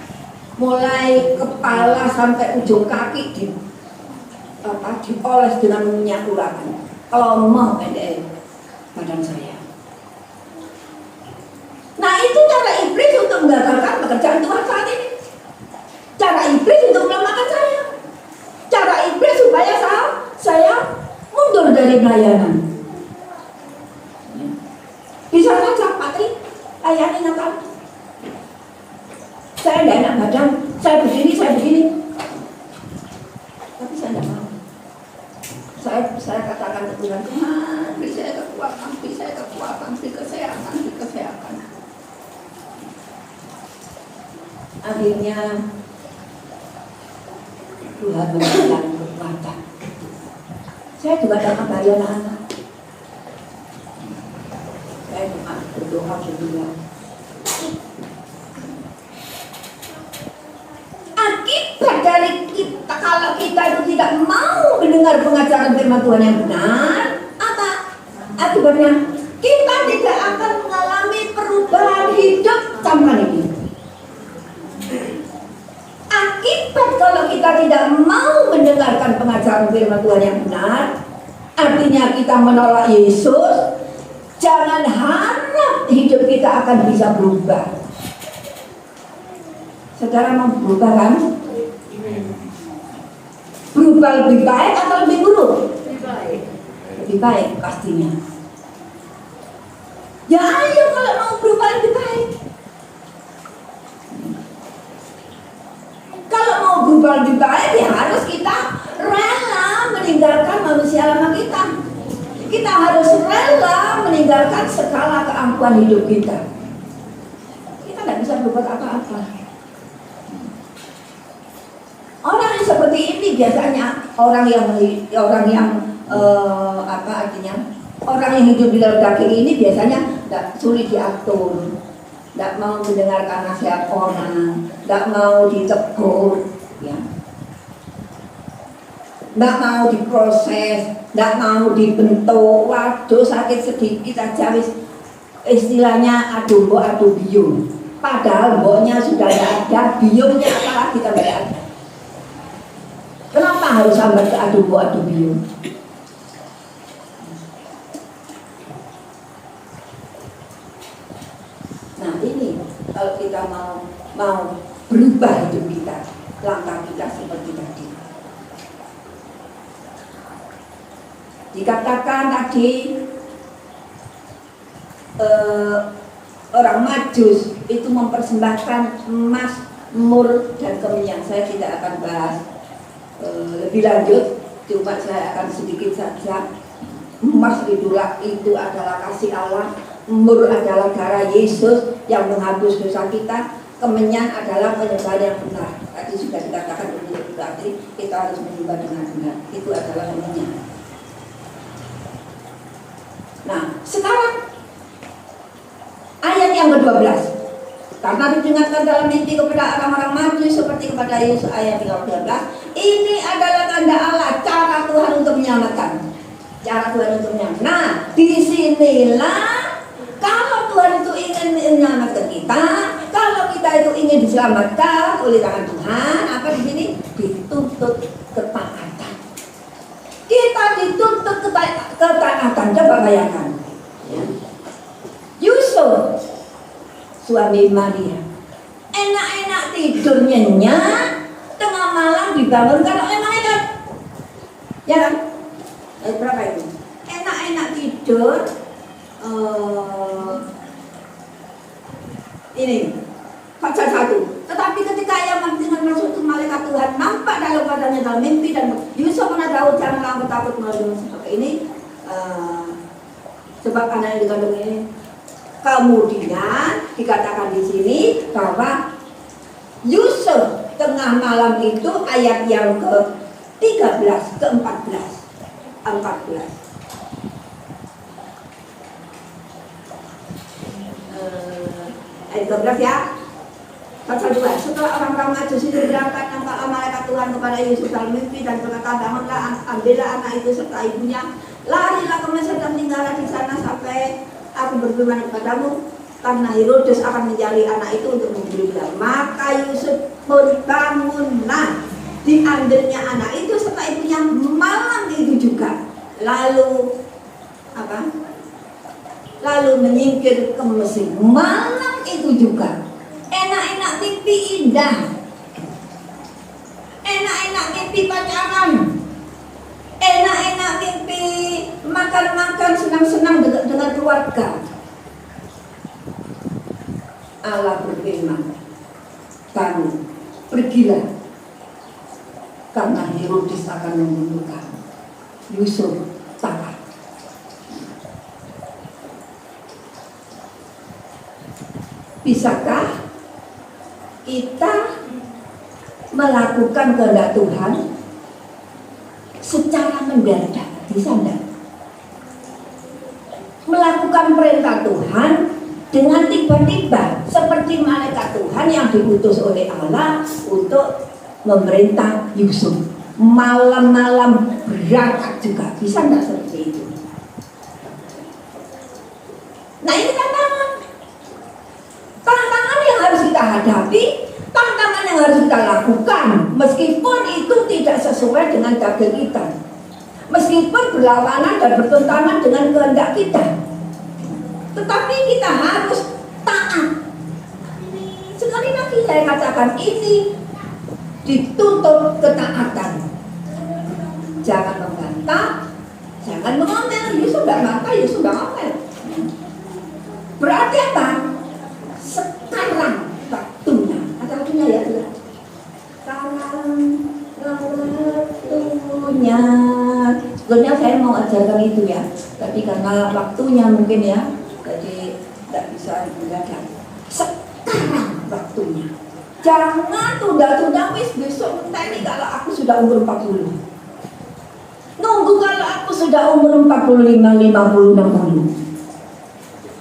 Mulai kepala sampai ujung kaki dioles dengan minyak urapan. lemah pendek badan saya. Nah itu cara iblis untuk menggagalkan pekerjaan Tuhan saat ini. Cara iblis untuk melemahkan saya. Cara iblis supaya saya mundur dari pelayanan. Bisa saja Patri, layani Natal. Saya tidak enak badan, saya begini. Tapi saya tidak mau. Saya katakan ke Tuhan, Tuhan, beri saya kekuatan, beri kesehatan. Akhirnya Tuhan memberikan kekuatan. Saya juga dapat bayar anak. Saya cuma berdoa berdua. Akibat dari kita, kalau kita itu tidak mau mendengar pengajaran firman Tuhan yang benar, apa akibatnya? Kita tidak akan mengalami perubahan hidup zaman ini. Akibat kalau kita tidak mau mendengarkan pengajaran firman Tuhan yang benar, artinya kita menolak Yesus. Jangan harap hidup kita akan bisa berubah. Saudara mau berubah kan? Berubah lebih baik atau lebih buruk? Lebih baik pastinya. Ya ayo kalau mau berubah lebih baik. Kalau mau berubah lebih baik ya harus kita rela meninggalkan manusia lama kita. Kita harus rela meninggalkan segala keangkuhan hidup kita. Kita tidak bisa berbuat apa-apa. Orang yang seperti ini biasanya orang yang hidup di dalam daging ini biasanya tidak sulit diatur, tidak mau mendengarkan nasihat orang, tidak mau ditegur, ya. Tidak mau diproses, tidak mau dibentuk. Waduh sakit sedikit aja wis istilahnya adu mbok adu biung. Padahal mboknya sudah tidak ada, biungnya apalagi tidak ada. Kenapa harus sampai ke adu mbok adu biung? Nah ini kalau kita mau berubah hidup kita, langkah kita seperti tadi. Dikatakan tadi orang Majus itu mempersembahkan emas, mur, dan kemenyan. Saya tidak akan bahas lebih lanjut, cuma saya akan sedikit saja. Emas itu adalah kasih Allah, mur adalah darah Yesus yang menghapus dosa kita, kemenyan adalah penyembahan yang benar. Tadi sudah dikatakan berarti kita harus menyembah dengan benar. Itu adalah kemenyan. Nah, sekarang ayat yang ke-12. Karena didengarkan dalam mimpi kepada orang-orang Majus seperti kepada Yesus, ayat 12. Ini adalah tanda Allah, cara Tuhan untuk menyelamatkan. Cara Tuhan untuk menyelamatkan. Nah, disinilah kalau Tuhan itu ingin menyelamatkan kita, kalau kita itu ingin diselamatkan oleh tangan Tuhan, apa di sini? Dituntut ketaatan. Kita dituntut ketaatan. Coba bayangkan ya. Yusuf suami Maria enak-enak tidur nyenyak, tengah malam dibangunkan oleh malaikat, ya kan? Berapa itu? Enak-enak tidur ini pasal 1. Tetapi ketika ia dengan masuk ke malaikat Tuhan nampak dalam badannya dalam mimpi, dan Yusuf pernah tahu janganlah engkau takut melalui seperti ini, sebab anak yang dikandung ini. Kemudian dikatakan di sini bahwa Yusuf tengah malam itu ayat yang ke-13, ke-14, 14. Ayat 12 ya. Pasal 2. Setelah orang-orang Majus itu berangkat, nampak malaikat Tuhan kepada Yusuf dalam mimpi dan berkata, bangunlah, ambillah anak itu serta ibunya, larilah ke Mesir dan tinggallah di sana sampai aku berfirman kepadamu, karena Herodes akan mencari anak itu untuk membunuhnya. Maka Yusuf pun bangunlah, diambilnya anak itu serta ibunya malam itu juga. Lalu apa? Lalu menyingkir ke Mesir. Malam itu juga enak-enak mimpi indah, enak-enak mimpi pacaran, enak-enak mimpi makan-makan, senang-senang dengan keluarga. Allah berfirman, kamu pergilah, karena Herodes akan membunuh kamu. Yusuf taat. Bisakah kita melakukan kehendak Tuhan secara mendadak? Bisa enggak? Melakukan perintah Tuhan dengan tiba-tiba, seperti malaikat Tuhan yang diutus oleh Allah untuk memerintah Yusuf. Malam-malam berangkat juga. Bisa enggak seperti itu? Nah, ini tantangan. Tantangan yang harus kita hadapi, tantangan yang harus kita lakukan, meskipun itu tidak sesuai dengan daging kita, meskipun berlawanan dan bertentangan dengan kehendak kita, tetapi kita harus taat. Sekali lagi saya katakan, ini dituntut ketaatan. Jangan membantah, jangan mengomel. Yusuf tidak bantah, Yusuf tidak ngomel. Berarti apa? Sekarang waktunya. Ada waktunya ya? Sekarang waktunya. Sebenarnya saya mau ajarkan itu ya, tapi karena waktunya mungkin ya, jadi tidak bisa mendadak. Sekarang waktunya. Jangan tunda-tunda, wis besok ini kalau aku sudah umur 40. Nunggu kalau aku sudah umur 45, 50, 60.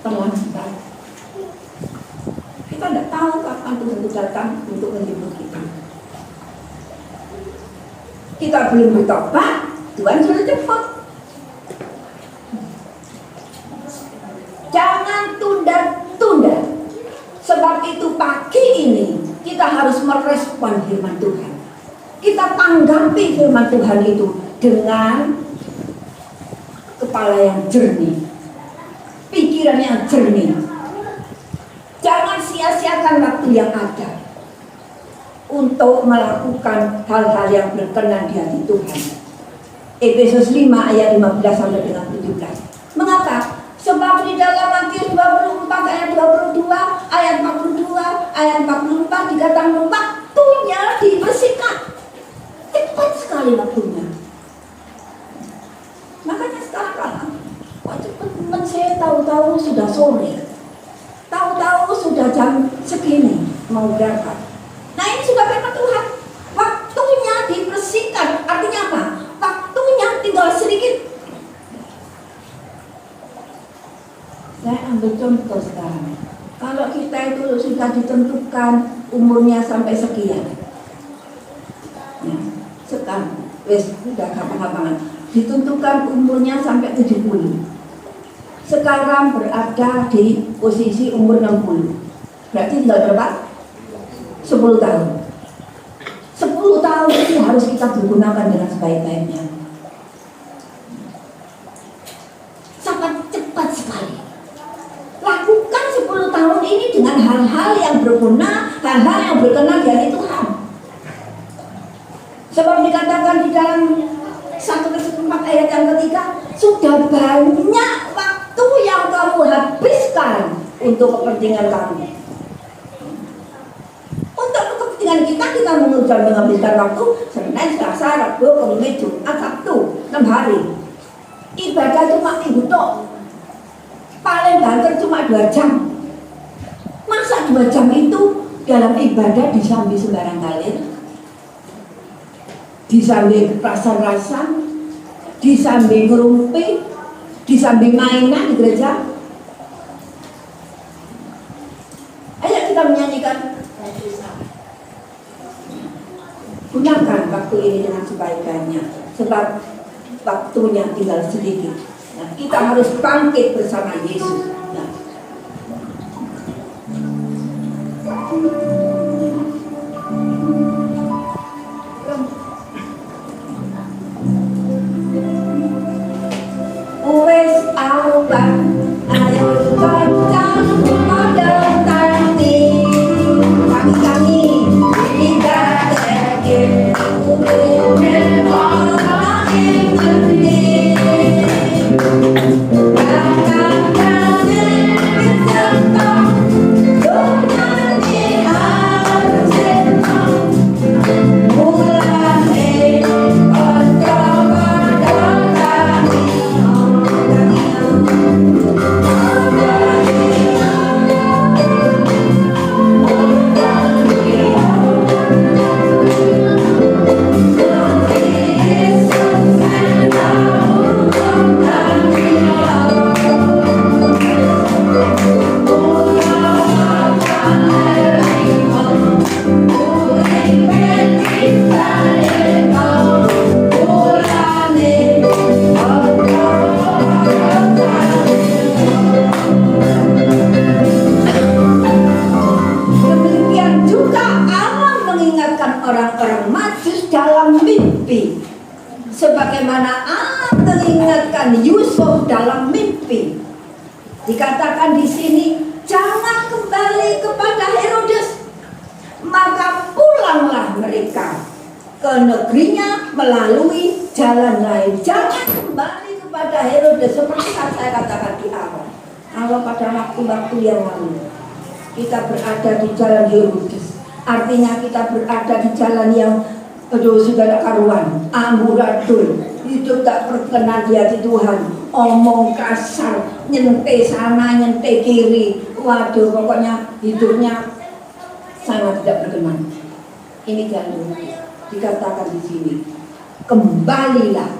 Terlambat. Kita tidak tahu kapan Tuhan itu datang untuk menjemput kita. Kita belum bertobat, Tuhan sudah jemput. Jangan tunda-tunda. Sebab itu pagi ini kita harus merespon firman Tuhan. Kita tanggapi firman Tuhan itu dengan kepala yang jernih, pikiran yang jernih. Jangan sia-siakan waktu yang ada untuk melakukan hal-hal yang berkenan di hati Tuhan. Efesus 5 ayat 15 sampai dengan 17. Mengapa? Sebab di dalam Matius 24 ayat 22, ayat 42, ayat 44 dikatakan waktunya dibersihkan. Cepat sekali waktunya. Makanya sekarang teman saya tahu-tahu sudah sore, tahu-tahu sudah jam segini mau berangkat. Nah, ini sudah firman Tuhan. Waktunya dibersihkan. Artinya apa? Waktunya tinggal sedikit. Saya ambil contoh sekarang. Kalau kita itu sudah ditentukan umurnya sampai sekian, ya, sekarang wes sudah gampang-gampangan. Ditentukan umurnya sampai 70. Sekarang berada di posisi umur 60. Berarti tinggal berapa? 10 tahun. 10 tahun itu harus kita gunakan dengan sebaik-baiknya. Sangat cepat sekali. Lakukan 10 tahun ini dengan hal-hal yang berguna, hal-hal yang berkenan di hati Tuhan. Sebab dikatakan di dalam 1 Korintus 4 ayat yang ketiga, sudah banyak waktu yang kamu habiskan untuk kepentingan kamu. Untuk kepentingan kita menghabiskan waktu Senin, Selasa, Rabu, Kamis, Jumat, Sabtu, 6 hari. Ibadah cuma minggu tok. Paling banter cuma 2 jam. Masa 2 jam itu dalam ibadah disambi sembarang kali, disambi rasan-rasan, disambi ngerumpi, disambi mainan di gereja. Ayo kita menyanyikan. Gunakan waktu ini dengan sebaik-baiknya, sebab waktunya tinggal sedikit. Nah, kita harus bangkit bersama Yesus. Nah. Wes Bagaimana Allah mengingatkan Yusuf dalam mimpi. Dikatakan di sini, jangan kembali kepada Herodes. Maka pulanglah mereka ke negerinya melalui jalan lain. Jangan kembali kepada Herodes seperti saya katakan di awal. Kalau pada waktu-waktu yang lalu kita berada di jalan Herodes, artinya kita berada di jalan yang sudah karuan, amburadul, hidup tak berkenan di hati Tuhan, omong kasar, nyente sana, nyente kiri, waduh pokoknya hidupnya sangat tidak berkenan. Ini jalur dikatakan di sini, kembalilah,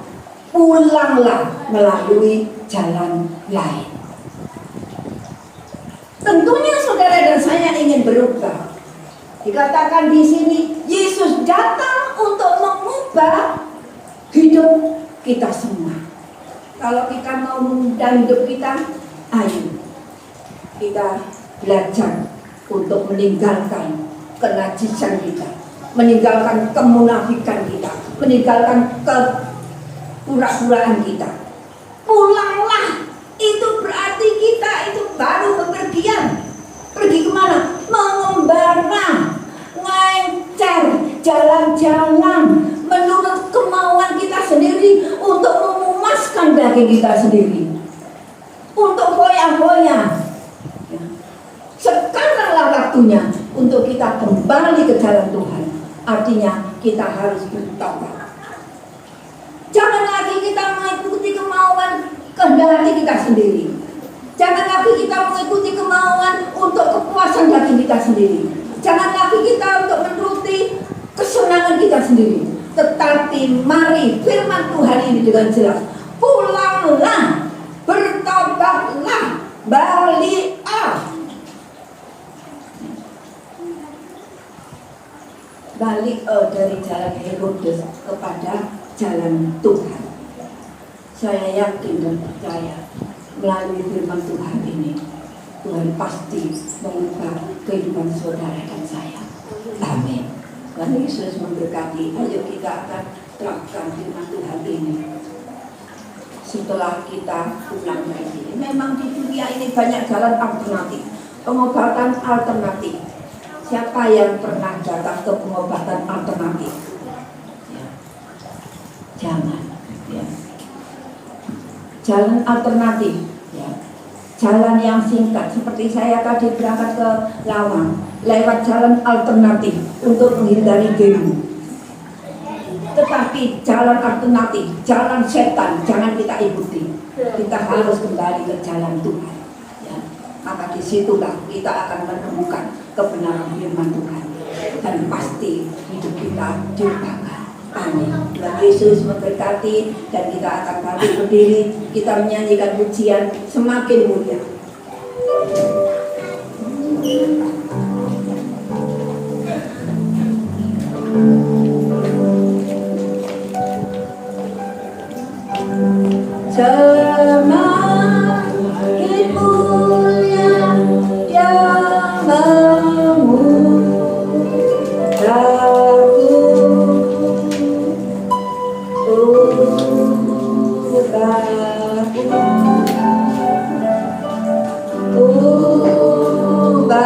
pulanglah melalui jalan lain. Tentunya saudara dan saya ingin berubah. Dikatakan di sini, Yesus datang untuk mengubah hidup kita semua. Kalau kita mau mengubah hidup kita, ayo kita belajar untuk meninggalkan kenajisan kita, meninggalkan kemunafikan kita, meninggalkan kepura-puraan kita. Pulanglah, itu berarti kita itu baru bepergian. Pergi kemana? Mengembara, ngencer, jalan-jalan menurut kemauan kita sendiri, untuk memuaskan daging kita sendiri, untuk foya-foya. Sekaranglah waktunya untuk kita kembali ke jalan Tuhan. Artinya kita harus bertobat. Jangan lagi kita mengikuti kemauan kehendak hati kita sendiri. Jangan lagi kita mengikuti kemauan untuk kepuasan daging kita sendiri. Jangan lagi kita untuk menuruti kesenangan kita sendiri. Tetapi mari firman Tuhan ini dengan jelas, pulanglah, bertobatlah, baliklah. Balik dari jalan Herodes kepada jalan Tuhan. Saya yakin dan percaya melalui firman Tuhan ini, Tuhan pasti mengubah kehidupan saudara dan saya. Amin. Dan Yesus memberkati. Ayo kita akan terapkan firman Tuhan ini setelah kita pulang dari sini. Memang di dunia ini banyak jalan alternatif, pengobatan alternatif. Siapa yang pernah datang ke pengobatan alternatif? Ya. Jangan. Ya. Jalan alternatif, ya. Jalan yang singkat. Seperti saya tadi berangkat ke Lawang, lewat jalan alternatif untuk menghindari demo. Tetapi jalan alternatif, jalan setan, jangan kita ikuti. Kita harus kembali ke jalan Tuhan. Ya. Maka disitulah kita akan menemukan kebenaran firman Tuhan, dan pasti hidup kita diubahkan. Amin. Tuhan Yesus memberkati, dan kita akan balik berdiri, kita menyanyikan pujian semakin mulia.